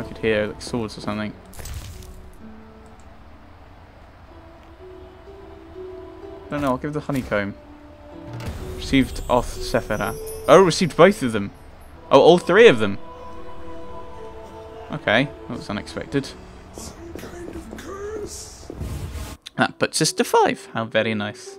I could hear, like swords or something. No, I'll give the honeycomb. Received off Sephira. Oh, received both of them. Oh, all three of them. Okay, that was unexpected. Some kind of curse. That puts us to 5. How very nice.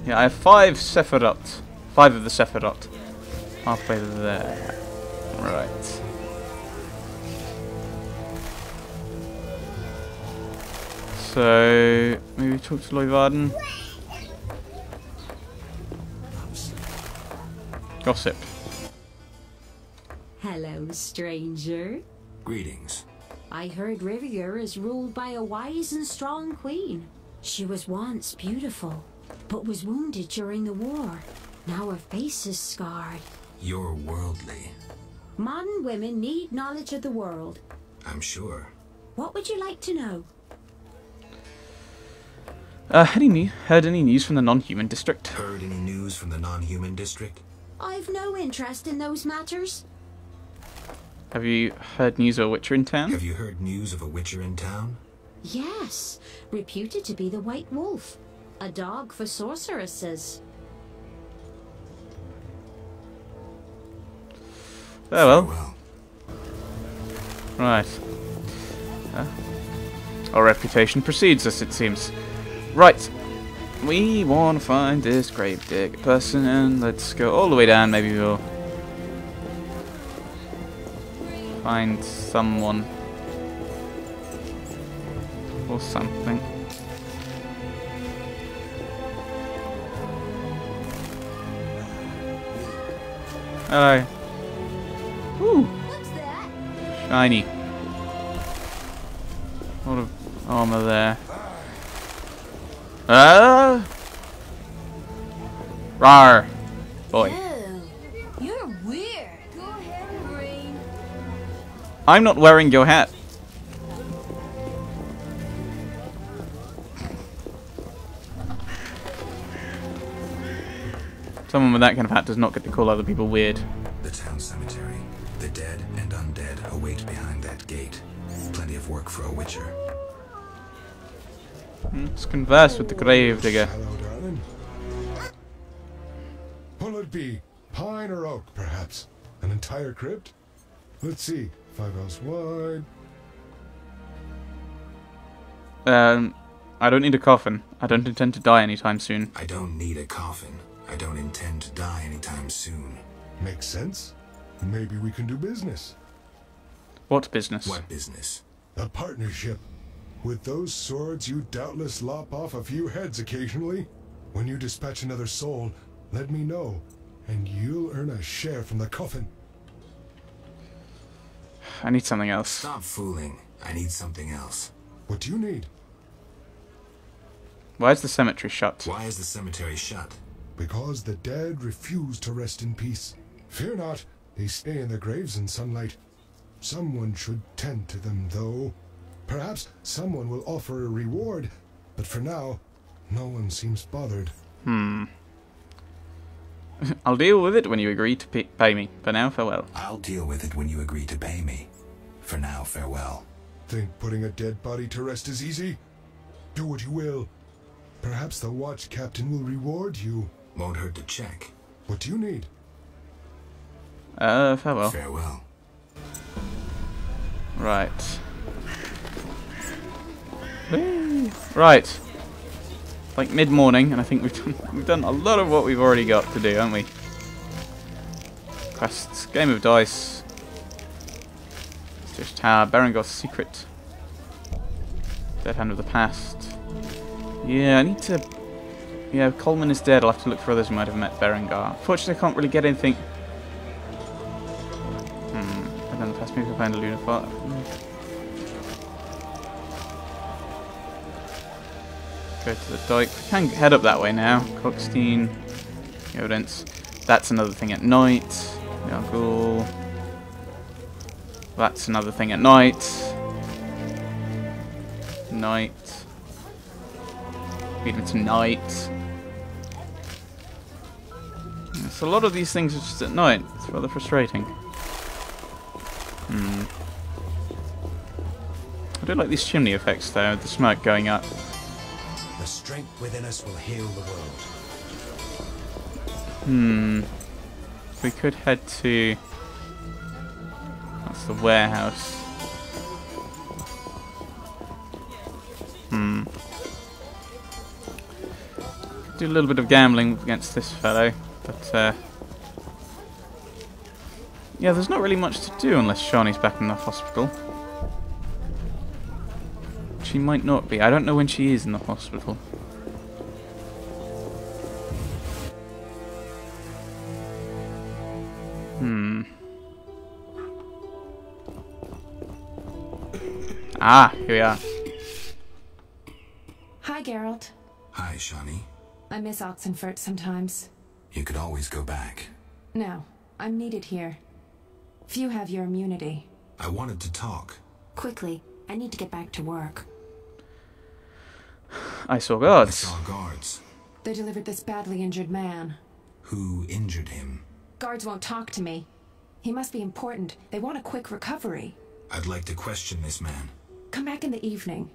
Yeah, I have 5 Sephirot. 5 of the Sephirot. Halfway there. Right. So, maybe talk to Loivarden. Gossip. Hello, stranger. Greetings. I heard Rivier is ruled by a wise and strong queen. She was once beautiful, but was wounded during the war. Now her face is scarred. You're worldly. Modern women need knowledge of the world. I'm sure. What would you like to know? Heard any news from the non-human district? Heard any news from the non-human district? I've no interest in those matters. Have you heard news of a witcher in town? Have you heard news of a witcher in town? Yes, reputed to be the White Wolf. A dog for sorceresses. Oh well. Farewell. Right. Our reputation precedes us, it seems. Right. We want to find this gravedigger person, and let's go all the way down. Maybe we'll find someone or something. Hello. Ooh. What's that? Shiny. A lot of armor there. Rawr. Boy. Oh, you're weird. Go ahead, Green. I'm not wearing your hat. Someone with that kind of hat does not get to call other people weird. The town cemetery. The dead and undead await behind that gate. Plenty of work for a witcher. Let's converse with the gravedigger. Hello, darling. What'll it be? Pine or oak, perhaps? An entire crypt? Let's see. 5 hours wide. I don't need a coffin. I don't intend to die anytime soon. I don't need a coffin. I don't intend to die anytime soon. Makes sense. Maybe we can do business. What business? What business? A partnership. With those swords, you doubtless lop off a few heads occasionally. When you dispatch another soul, let me know, and you'll earn a share from the coffin. I need something else. Stop fooling. I need something else. What do you need? Why is the cemetery shut? Why is the cemetery shut? Because the dead refuse to rest in peace. Fear not, they stay in their graves in sunlight. Someone should tend to them, though. Perhaps someone will offer a reward, but for now, no one seems bothered. I'll deal with it when you agree to pay me. For now, farewell. I'll deal with it when you agree to pay me. For now, farewell. Think putting a dead body to rest is easy? Do what you will. Perhaps the watch captain will reward you. Won't hurt to check. What do you need? Farewell. Farewell. Right. Whee! Right. Like mid-morning, and I think we've done a lot of what we've already got to do, haven't we? Quests, game of dice. Stitch Tower, Berengar's secret. Dead Hand of the Past. Yeah, I need to. Yeah, Coleman is dead. I'll have to look for others who might have met Berengar. Fortunately, I can't really get anything. And then the past maybe find a lunar fire. Go to the dike. We can head up that way now. Cockstein. Evidence. That's another thing at night. Yargul. That's another thing at night. Night. Even tonight. So a lot of these things are just at night. It's rather frustrating. I do like these chimney effects though, the smoke going up. The strength within us will heal the world. We could head to... That's the warehouse. Could do a little bit of gambling against this fellow, but yeah, there's not really much to do unless Shani's back in the hospital. She might not be. I don't know when she is in the hospital. Ah, here we are. Hi, Geralt. Hi, Shani. I miss Oxenfurt sometimes. You could always go back. No, I'm needed here. Few have your immunity. I wanted to talk. Quickly, I need to get back to work. I saw I guards. saw guards. They delivered this badly injured man. Who injured him? Guards won't talk to me. He must be important. They want a quick recovery. I'd like to question this man. Come back in the evening.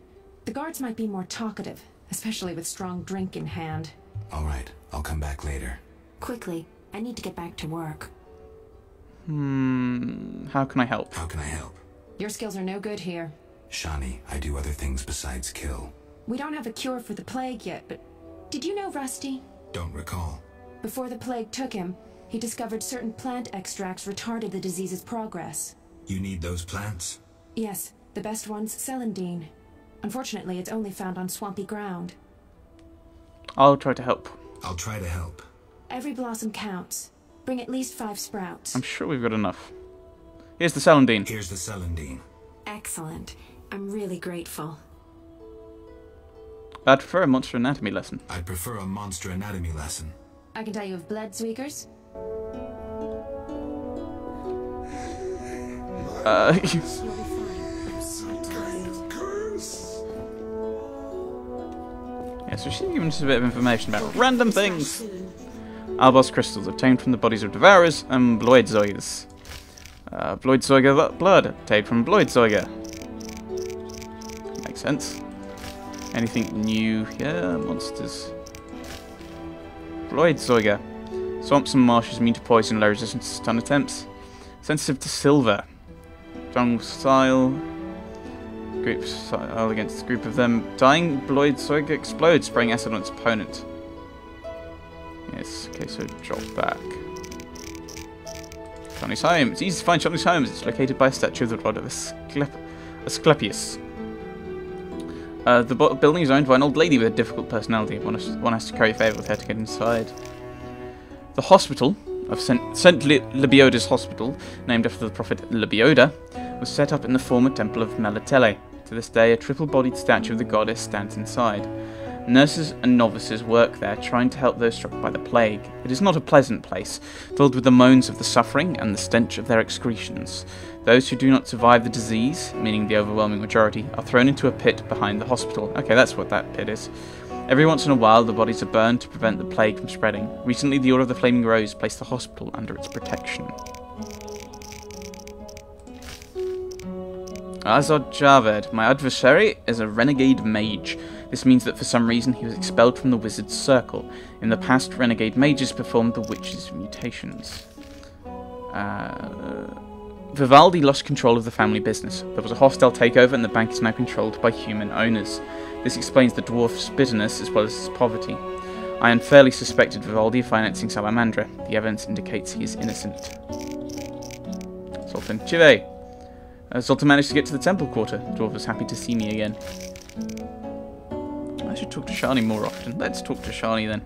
The guards might be more talkative, especially with strong drink in hand. All right, I'll come back later. Quickly, I need to get back to work. How can I help? How can I help? Your skills are no good here. Shani, I do other things besides kill. We don't have a cure for the plague yet, but did you know Rusty? Don't recall. Before the plague took him, he discovered certain plant extracts retarded the disease's progress. You need those plants? Yes, the best one's celandine. Unfortunately, it's only found on swampy ground. I'll try to help. I'll try to help. Every blossom counts. Bring at least 5 sprouts. I'm sure we've got enough. Here's the celandine. Here's the celandine. Excellent. I'm really grateful. I'd prefer a monster anatomy lesson. I'd prefer a monster anatomy lesson. I can tell you of blood tweakers. You'll be fine. I'm so tired. Curse! Yeah, so she's giving us a bit of information about random things. Soon. Albos crystals obtained from the bodies of Devourers and Bloidzeugers. Bloidzeuger blood obtained from Bloidzeuger. Makes sense. Anything new here? Monsters. Bloidzeuger. Swamps and marshes immune to poison, low resistance to stun attempts. Sensitive to silver. Strong style. Group style against a group of them. Dying Bloidzeuger explodes, spraying acid on its opponent. Yes, okay, so drop back. Shani's home. It's easy to find Shani's home. It's located by a statue of the rod of Asclepius. The building is owned by an old lady with a difficult personality. One has to curry favour with her to get inside. The hospital of St. Lebioda's Hospital, named after the prophet Lebioda, was set up in the former temple of Melatele. To this day, a triple-bodied statue of the goddess stands inside. Nurses and novices work there, trying to help those struck by the plague. It is not a pleasant place, filled with the moans of the suffering and the stench of their excretions. Those who do not survive the disease, meaning the overwhelming majority, are thrown into a pit behind the hospital. Okay, that's what that pit is. Every once in a while, the bodies are burned to prevent the plague from spreading. Recently, the Order of the Flaming Rose placed the hospital under its protection. Azod Javed. My adversary is a renegade mage. This means that for some reason he was expelled from the wizard's circle. In the past, renegade mages performed the witch's mutations. Vivaldi lost control of the family business. There was a hostile takeover and the bank is now controlled by human owners. This explains the dwarf's bitterness as well as his poverty. I unfairly suspected Vivaldi of financing Salamandra. The evidence indicates he is innocent. Sultan Chive. Sultan managed to get to the temple quarter. The dwarf was happy to see me again. I should talk to Shani more often. Let's talk to Shani then.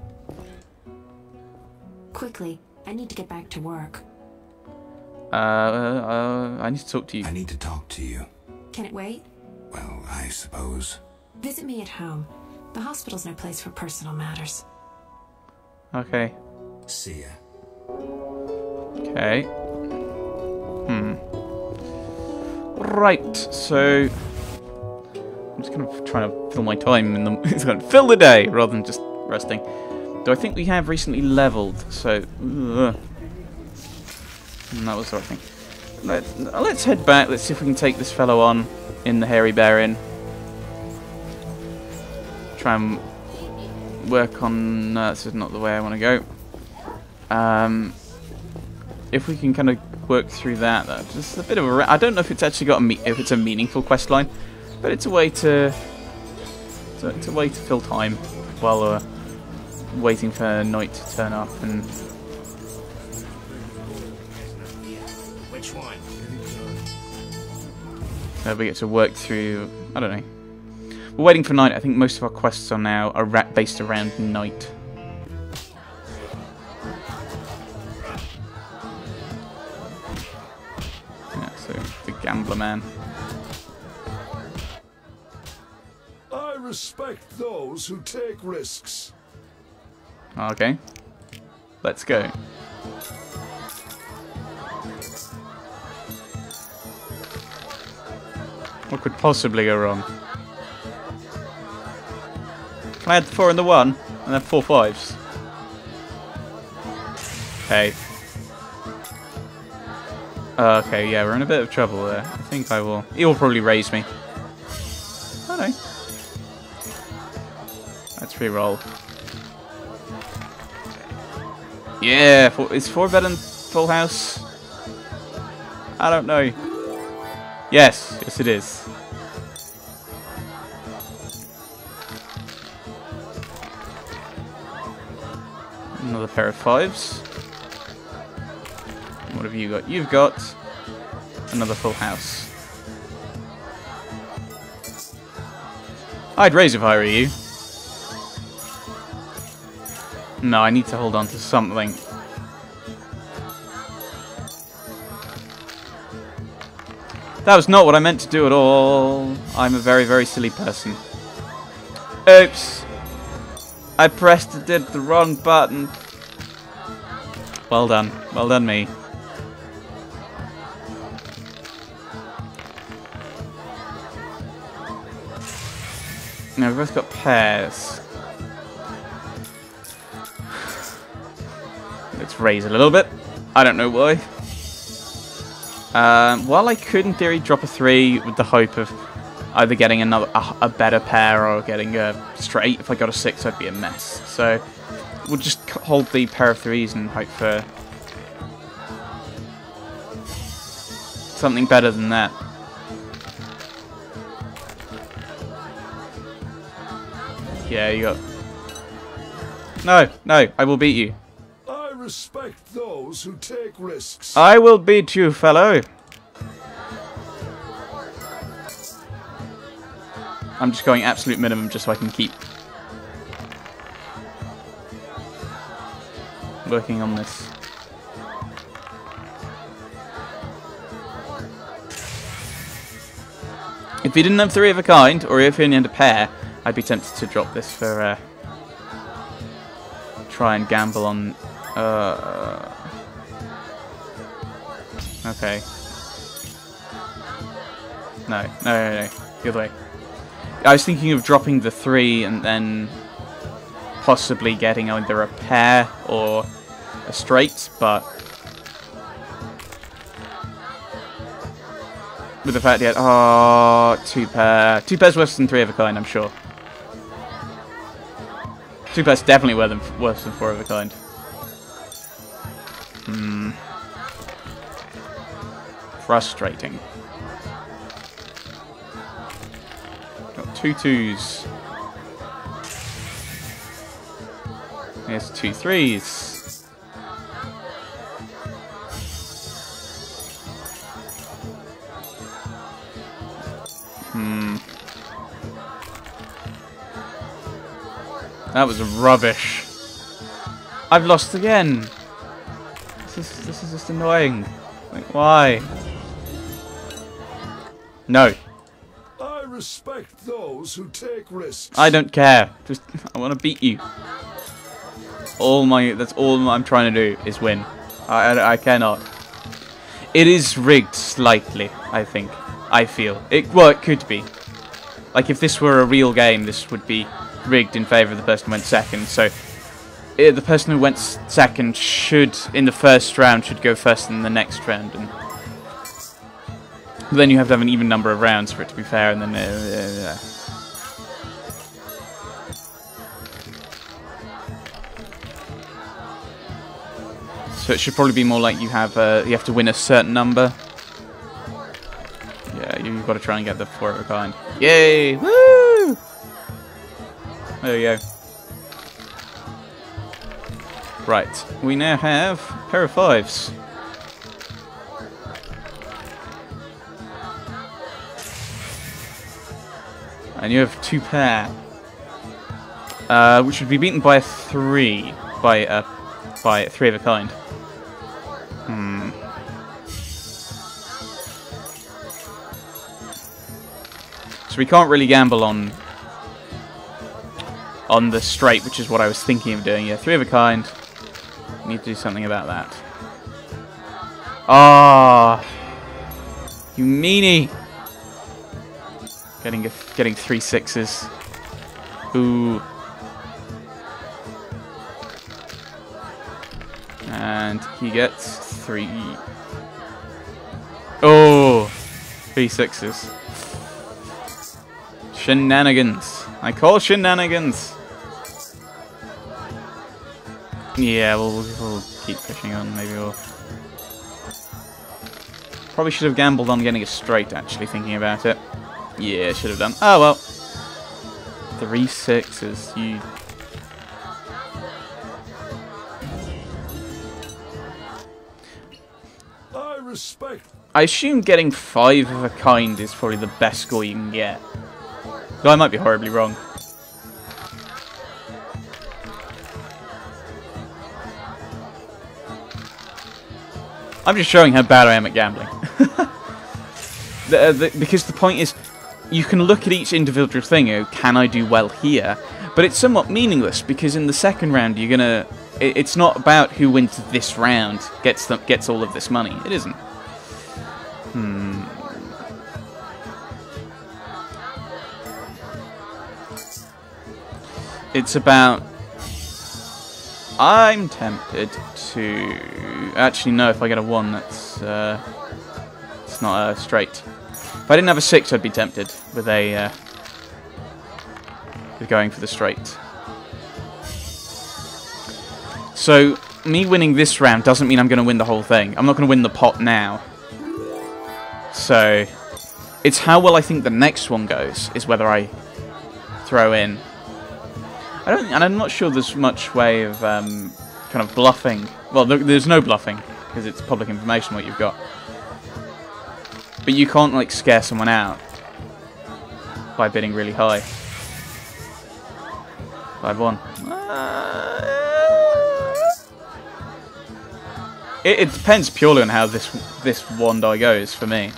Quickly, I need to get back to work. I need to talk to you. I need to talk to you. Can it wait? Well, I suppose. Visit me at home. The hospital's no place for personal matters. Okay. See ya. Okay. Right, so I'm just kind of trying to fill my time in the fill the day rather than just resting. Do I think we have recently leveled? So, that was the right thing. Let's head back. Let's see if we can take this fellow on in the Hairy Bear Inn. Try and work on... this is not the way I want to go. If we can kind of work through that, that's just a bit of a... I don't know if it's actually got if it's a meaningful quest line, but it's a way to... It's a way to fill time while waiting for night to turn up and... Which one? we get to work through... I don't know. We're waiting for night. I think most of our quests are now based around night. Yeah, so the gambler man. I respect those who take risks. Okay. Let's go. What could possibly go wrong? Can I add the 4 and the 1 and then 4 5s? Okay. Okay, yeah, we're in a bit of trouble there. I think I will. He will probably raise me. Oh no. Let's re-roll. Yeah, is 4 better than full house? I don't know. Yes, yes it is. Another pair of 5s. What have you got? You've got another full house. I'd raise if I were you. No, I need to hold on to something. That was not what I meant to do at all. I'm a very, very silly person. Oops. I did the wrong button. Well done. Well done, me. Now, we've both got pairs. Let's raise a little bit. I don't know why. While I could, in theory, drop a 3 with the hope of either getting a better pair or getting a straight. If I got a 6, I'd be a mess. So we'll just hold the pair of 3s and hope for something better than that. Yeah, you got... No, I will beat you. I respect those who take risks. I will beat you, fellow. I'm just going absolute minimum just so I can keep working on this. If he didn't have 3 of a kind, or if he only had a pair, I'd be tempted to drop this for try and gamble on. Okay. No. The other way. I was thinking of dropping the 3 and then possibly getting either a pair or a straight, but with the fact that 2 pair. 2 pairs worse than 3 of a kind, I'm sure. 2 pairs definitely worse than 4 of a kind. Frustrating. Got 2 2s. Here's 2 3s. That was rubbish. I've lost again. This is just annoying. Like, why? No. I respect those who take risks. I don't care. Just I want to beat you. That's all I'm trying to do is win. I cannot. It is rigged slightly, I think. I feel. Well, it could be. Like if this were a real game, this would be rigged in favour of the person who went second. So the person who went second should, in the first round, should go first in the next round. And then you have to have an even number of rounds for it to be fair, and then... So it should probably be more like you have to win a certain number. Yeah, you've got to try and get the 4 of a kind. Yay! Woo! There we go. Right, we now have a pair of 5s. And you have 2 pair. Which would be beaten by a 3. By 3 of a kind. So we can't really gamble on the straight, which is what I was thinking of doing. Yeah, 3 of a kind. Need to do something about that. Ah, you meanie! Getting 3 6s. Ooh. And he gets 3. Oh, 3 6s. Shenanigans. I call shenanigans. Yeah, we'll keep pushing on. Maybe we'll... Probably should have gambled on getting a straight, actually, thinking about it. Yeah, should have done. Oh, well. 3 6s. You... I assume getting 5 of a kind is probably the best score you can get. Though I might be horribly wrong. I'm just showing how bad I am at gambling. Because the point is, you can look at each individual thing, oh, can I do well here? But it's somewhat meaningless, because in the second round, you're gonna... It's not about who wins this round gets all of this money. It isn't. It's about... I'm tempted to... Actually, no, if I get a 1, that's... it's not a straight. If I didn't have a 6, I'd be tempted with a... with going for the straight. So, me winning this round doesn't mean I'm going to win the whole thing. I'm not going to win the pot now. So, it's how well I think the next one goes, is whether I throw in. And I'm not sure there's much way of kind of bluffing. Well, there's no bluffing, because it's public information what you've got. But you can't, like, scare someone out by bidding really high. 5-1. It depends purely on how this one die goes for me.